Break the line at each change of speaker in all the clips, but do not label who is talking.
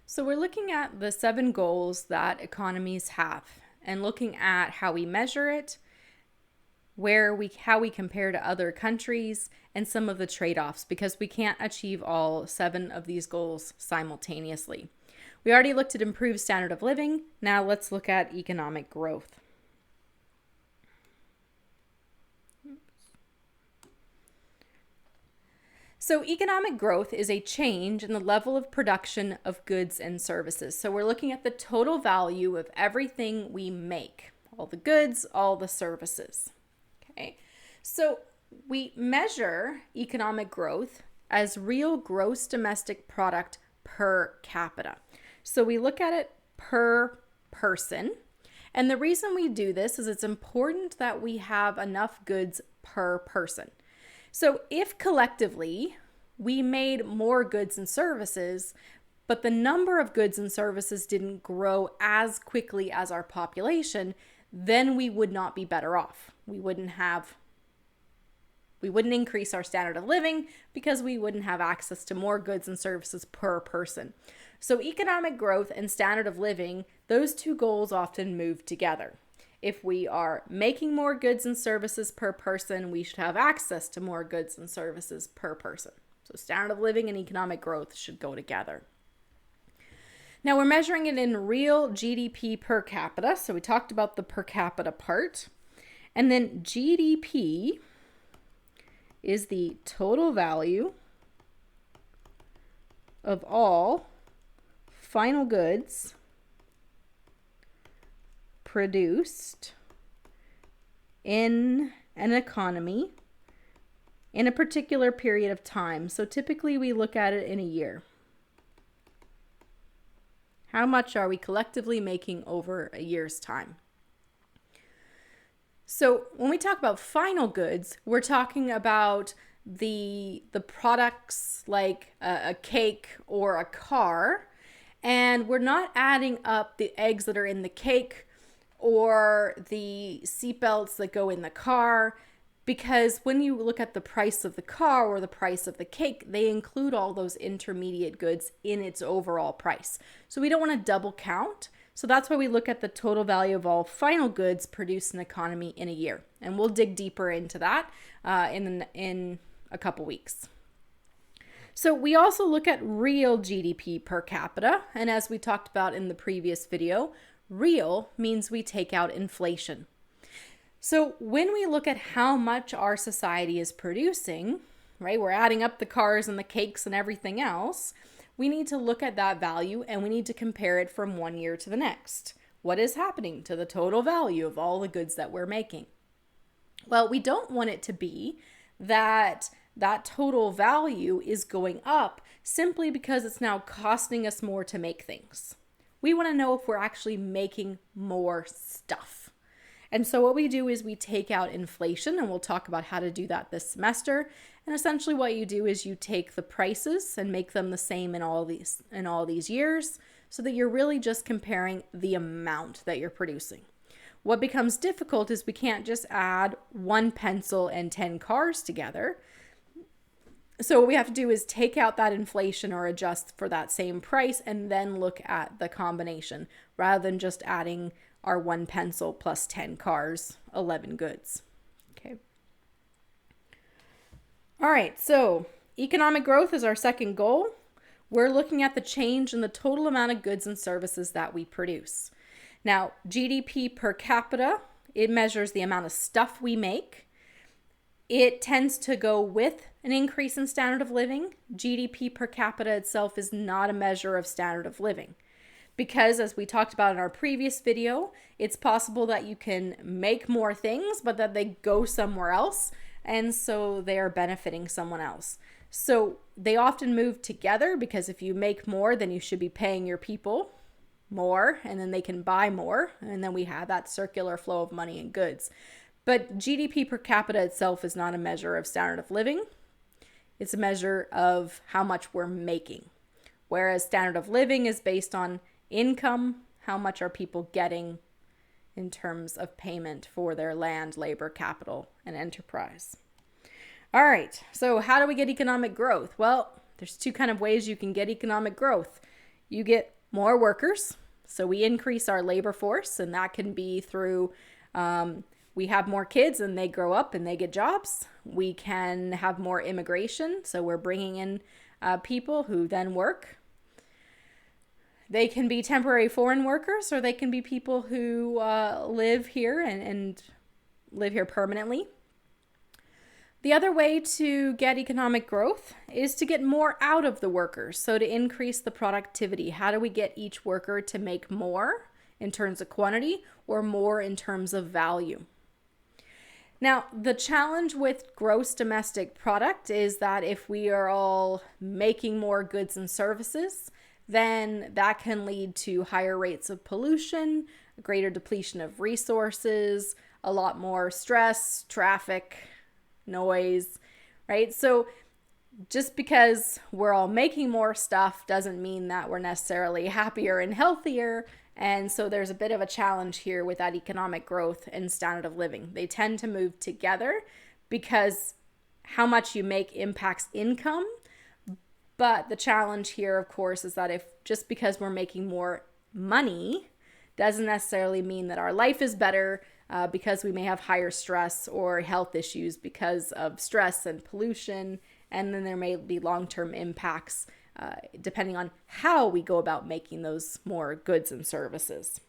So we're looking at the 7 goals that economies have and looking at how we measure it, how we compare to other countries, and some of the trade-offs, because we can't achieve all 7 of these goals simultaneously. We already looked at improved standard of living. Now let's look at economic growth. So economic growth is a change in the level of production of goods and services. So we're looking at the total value of everything we make, all the goods, all the services. Okay, so we measure economic growth as real gross domestic product per capita. So we look at it per person. And the reason we do this is it's important that we have enough goods per person. So if collectively we made more goods and services, but the number of goods and services didn't grow as quickly as our population, then we would not be better off. We wouldn't increase our standard of living because we wouldn't have access to more goods and services per person. So economic growth and standard of living, those two goals often move together. If we are making more goods and services per person, we should have access to more goods and services per person. So standard of living and economic growth should go together. Now we're measuring it in real GDP per capita. So we talked about the per capita part. And then GDP is the total value of all final goods produced in an economy in a particular period of time. So typically we look at it in a year. How much are we collectively making over a year's time? So when we talk about final goods, we're talking about the products like a cake or a car, and we're not adding up the eggs that are in the cake or the seatbelts that go in the car, because when you look at the price of the car or the price of the cake, they include all those intermediate goods in its overall price. So we don't want to double count. So that's why we look at the total value of all final goods produced in an economy in a year. And we'll dig deeper into that in a couple weeks. So we also look at real GDP per capita. And as we talked about in the previous video, real means we take out inflation. So when we look at how much our society is producing, right, we're adding up the cars and the cakes and everything else, we need to look at that value and we need to compare it from one year to the next. What is happening to the total value of all the goods that we're making? Well, we don't want it to be that total value is going up simply because it's now costing us more to make things. We want to know if we're actually making more stuff. And so what we do is we take out inflation, and we'll talk about how to do that this semester. And essentially what you do is you take the prices and make them the same in all these years, so that you're really just comparing the amount that you're producing. What becomes difficult is we can't just add 1 pencil and 10 cars together. So what we have to do is take out that inflation or adjust for that same price and then look at the combination rather than just adding our 1 pencil plus 10 cars, 11 goods. Okay. All right, so economic growth is our second goal. We're looking at the change in the total amount of goods and services that we produce. Now, GDP per capita, it measures the amount of stuff we make. It tends to go with an increase in standard of living. GDP per capita itself is not a measure of standard of living. Because as we talked about in our previous video, it's possible that you can make more things, but that they go somewhere else. And so they are benefiting someone else. So they often move together, because if you make more, then you should be paying your people more, and then they can buy more. And then we have that circular flow of money and goods. But GDP per capita itself is not a measure of standard of living. It's a measure of how much we're making. Whereas standard of living is based on income, how much are people getting in terms of payment for their land, labor, capital, and enterprise. All right, so how do we get economic growth? Well, there's 2 kind of ways you can get economic growth. You get more workers. So we increase our labor force, and that can be through we have more kids and they grow up and they get jobs. We can have more immigration. So we're bringing in people who then work. They can be temporary foreign workers, or they can be people who live here and live here permanently. The other way to get economic growth is to get more out of the workers. So to increase the productivity, how do we get each worker to make more in terms of quantity or more in terms of value? Now, the challenge with gross domestic product is that if we are all making more goods and services, then that can lead to higher rates of pollution, a greater depletion of resources, a lot more stress, traffic, noise, right? So just because we're all making more stuff doesn't mean that we're necessarily happier and healthier. And so there's a bit of a challenge here with that economic growth and standard of living. They tend to move together because how much you make impacts income. But the challenge here, of course, is that if just because we're making more money doesn't necessarily mean that our life is better, because we may have higher stress or health issues because of stress and pollution. And then there may be long-term impacts depending on how we go about making those more goods and services.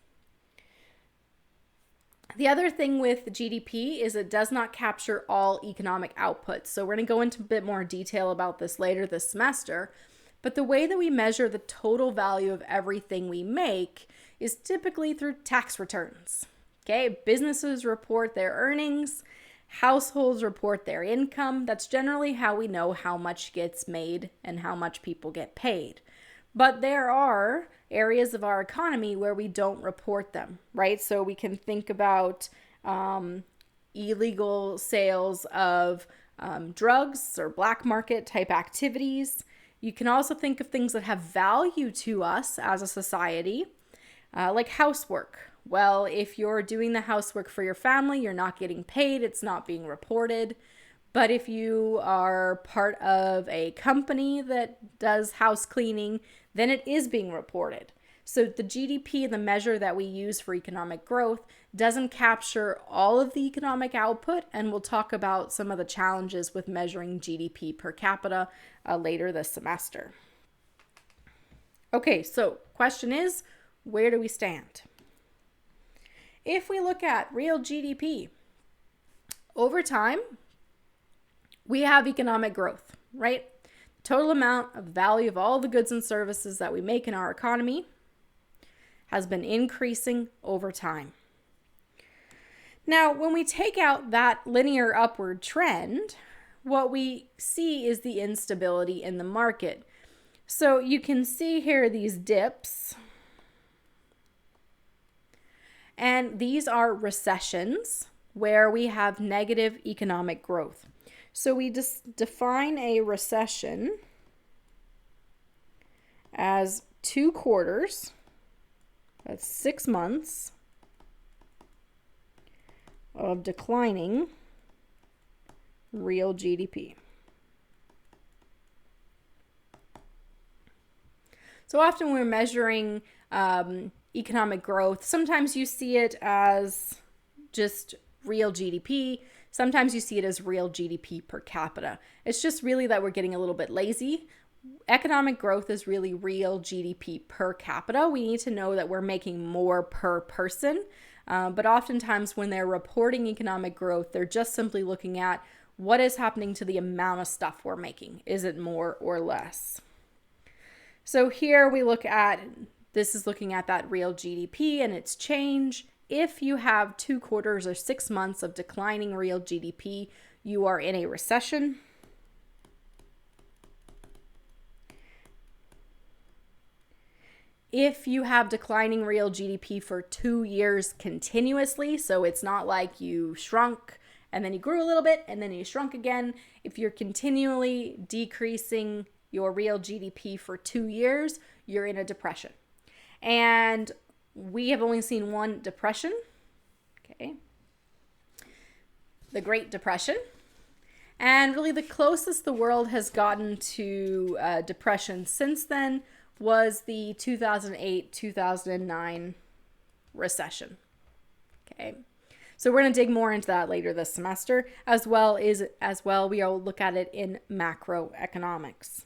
The other thing with GDP is it does not capture all economic outputs. So we're going to go into a bit more detail about this later this semester. But the way that we measure the total value of everything we make is typically through tax returns. Okay, businesses report their earnings, households report their income. That's generally how we know how much gets made and how much people get paid. But there are areas of our economy where we don't report them, right? So we can think about illegal sales of drugs or black market type activities. You can also think of things that have value to us as a society, like housework. Well, if you're doing the housework for your family, you're not getting paid, it's not being reported. But if you are part of a company that does house cleaning, then it is being reported. So the GDP, the measure that we use for economic growth, doesn't capture all of the economic output, and we'll talk about some of the challenges with measuring GDP per capita later this semester. Okay, so question is, where do we stand? If we look at real GDP, over time, we have economic growth, right? Total amount of value of all the goods and services that we make in our economy has been increasing over time. Now, when we take out that linear upward trend, what we see is the instability in the market. So you can see here these dips. And these are recessions where we have negative economic growth. So we just define a recession as 2 quarters, that's 6 months of declining real GDP. So often we're measuring economic growth. Sometimes you see it as just real GDP. Sometimes you see it as real GDP per capita. It's just really that we're getting a little bit lazy. Economic growth is really real GDP per capita. We need to know that we're making more per person. But oftentimes when they're reporting economic growth, they're just simply looking at what is happening to the amount of stuff we're making. Is it more or less? So here we look at, this is looking at that real GDP and its change. If you have 2 quarters or 6 months of declining real GDP, you are in a recession. If you have declining real GDP for 2 years continuously, so it's not like you shrunk and then you grew a little bit and then you shrunk again. If you're continually decreasing your real GDP for 2 years, you're in a depression. And we have only seen one depression, okay, the Great Depression. And really the closest the world has gotten to depression since then was the 2008-2009 recession. Okay. So we're going to dig more into that later this semester, as well we will look at it in macroeconomics.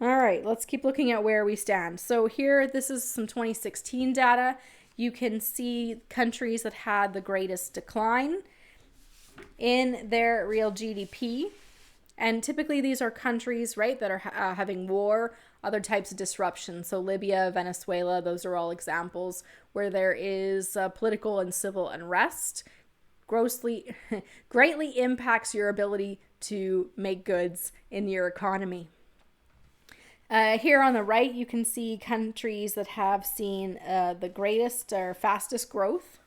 All right, let's keep looking at where we stand. So here, this is some 2016 data. You can see countries that had the greatest decline in their real GDP. And typically these are countries, right, that are having war, other types of disruption. So Libya, Venezuela, those are all examples where there is political and civil unrest. Greatly impacts your ability to make goods in your economy. Here on the right, you can see countries that have seen the greatest or fastest growth.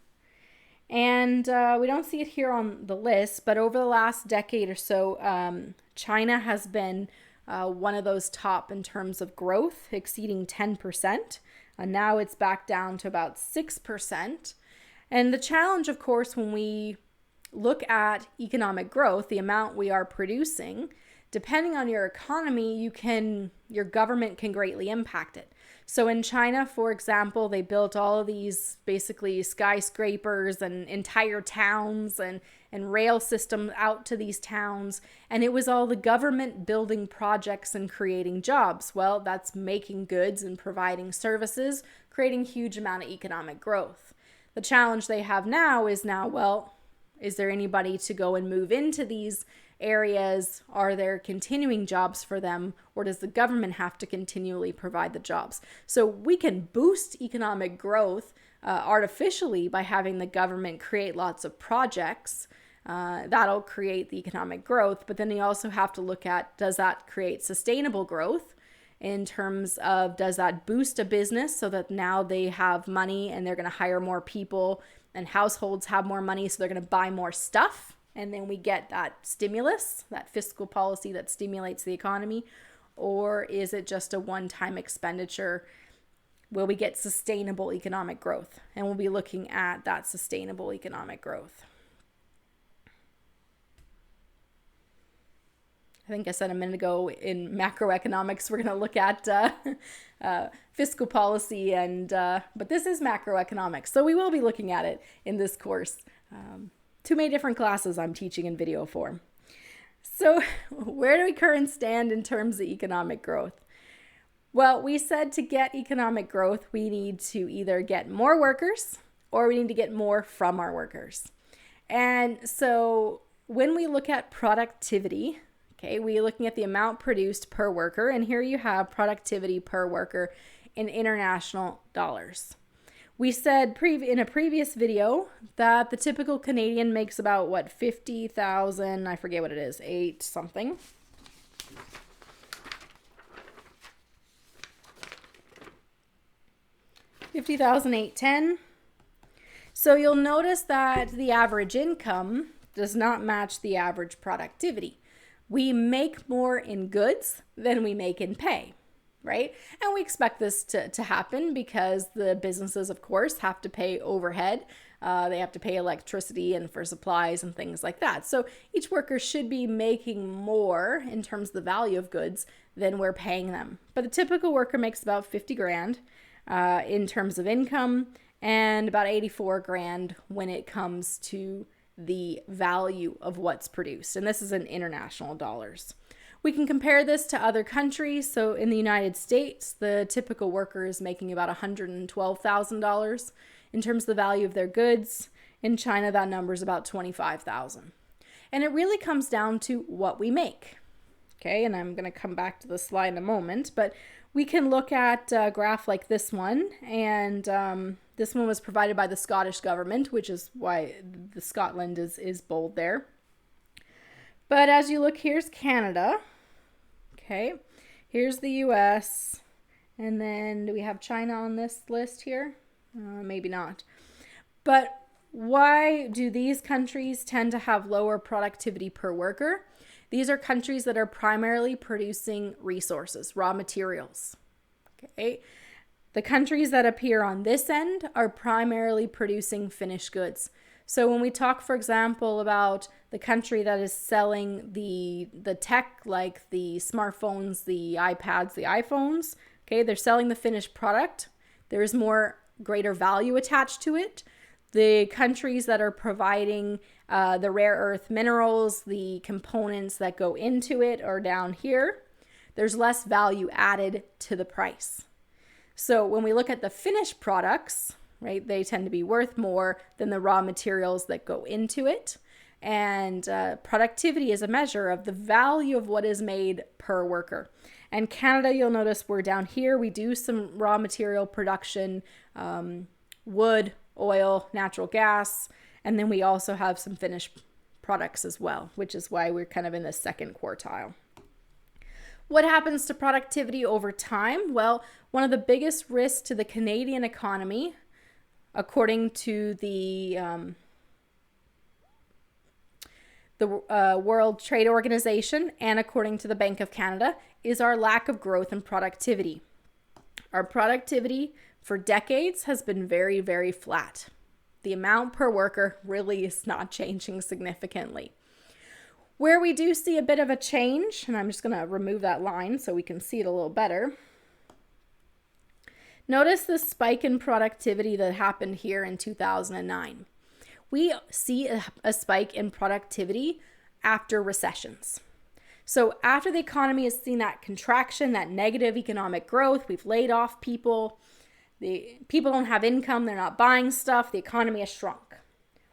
And we don't see it here on the list, but over the last decade or so, China has been one of those top in terms of growth, exceeding 10%. Now it's back down to about 6%. And the challenge, of course, when we look at economic growth, the amount we are producing, depending on your economy, your government can greatly impact it. So in China, for example, they built all of these basically skyscrapers and entire towns and rail systems out to these towns. And it was all the government building projects and creating jobs. Well, that's making goods and providing services, creating a huge amount of economic growth. The challenge they have now is is there anybody to go and move into these areas? Are there continuing jobs for them, or does the government have to continually provide the jobs? So we can boost economic growth artificially by having the government create lots of projects. That'll create the economic growth, but then you also have to look at, does that create sustainable growth in terms of, does that boost a business so that now they have money and they're going to hire more people and households have more money, so they're going to buy more stuff? And then we get that stimulus, that fiscal policy that stimulates the economy. Or is it just a one-time expenditure? Will we get sustainable economic growth? And we'll be looking at that sustainable economic growth. I think I said a minute ago in macroeconomics, we're going to look at fiscal policy, but this is macroeconomics. So we will be looking at it in this course. Too many different classes I'm teaching in video form. So where do we currently stand in terms of economic growth? Well, we said to get economic growth, we need to either get more workers or we need to get more from our workers. And so when we look at productivity, okay, we're looking at the amount produced per worker, and here you have productivity per worker in international dollars. We said in a previous video that the typical Canadian makes about, 50,000, I forget what it is, 8 something. $50,810. So you'll notice that the average income does not match the average productivity. We make more in goods than we make in pay, right? And we expect this to happen because the businesses, of course, have to pay overhead. They have to pay electricity and for supplies and things like that. So each worker should be making more in terms of the value of goods than we're paying them. But the typical worker makes about 50 grand in terms of income and about 84 grand when it comes to the value of what's produced. And this is in international dollars. We can compare this to other countries. So in the United States, the typical worker is making about $112,000 in terms of the value of their goods. In China, that number is about $25,000. And it really comes down to what we make. Okay, and I'm going to come back to the slide in a moment, but we can look at a graph like this one, and this one was provided by the Scottish government, which is why the Scotland is bold there. But as you look, here's Canada. Okay, here's the US, and then do we have China on this list here? Maybe not. But why do these countries tend to have lower productivity per worker? These are countries that are primarily producing resources, raw materials. Okay. The countries that appear on this end are primarily producing finished goods. So when we talk, for example, about the country that is selling the tech, like the smartphones, the iPads, the iPhones, Okay, they're selling the finished product. There's more greater value attached to it. The countries that are providing the rare earth minerals, the components that go into it are down here. There's less value added to the price. So when we look at the finished products, right, they tend to be worth more than the raw materials that go into it. And productivity is a measure of the value of what is made per worker. And Canada, you'll notice we're down here. We do some raw material production, wood, oil, natural gas, and then we also have some finished products as well, which is why we're kind of in the second quartile. What happens to productivity over time? Well, one of the biggest risks to the Canadian economy, according to the World Trade Organization and according to the Bank of Canada, is our lack of growth and productivity. Our productivity for decades has been very, very flat. The amount per worker really is not changing significantly. Where we do see a bit of a change, and I'm just going to remove that line so we can see it a little better. Notice the spike in productivity that happened here in 2009. We see a spike in productivity after recessions. So after the economy has seen that contraction, that negative economic growth, we've laid off people, the people don't have income, they're not buying stuff, the economy has shrunk.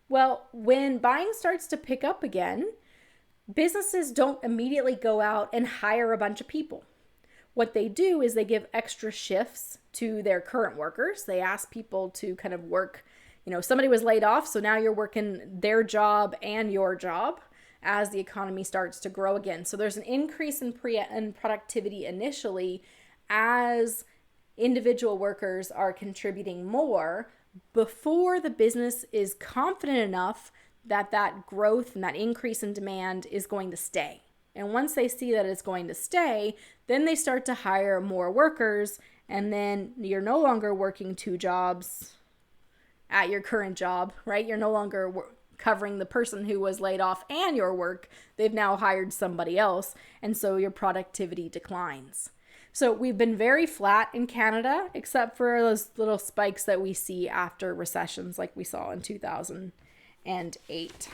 Well, when buying starts to pick up again, businesses don't immediately go out and hire a bunch of people. What they do is they give extra shifts to their current workers. They ask people to kind of work, somebody was laid off, so now you're working their job and your job as the economy starts to grow again. So there's an increase in productivity initially as individual workers are contributing more before the business is confident enough that that growth and that increase in demand is going to stay. And once they see that it's going to stay, then they start to hire more workers, and then you're no longer working two jobs at your current job, right? You're no longer covering the person who was laid off and your work. They've now hired somebody else, and so your productivity declines. So we've been very flat in Canada, except for those little spikes that we see after recessions like we saw in 2008.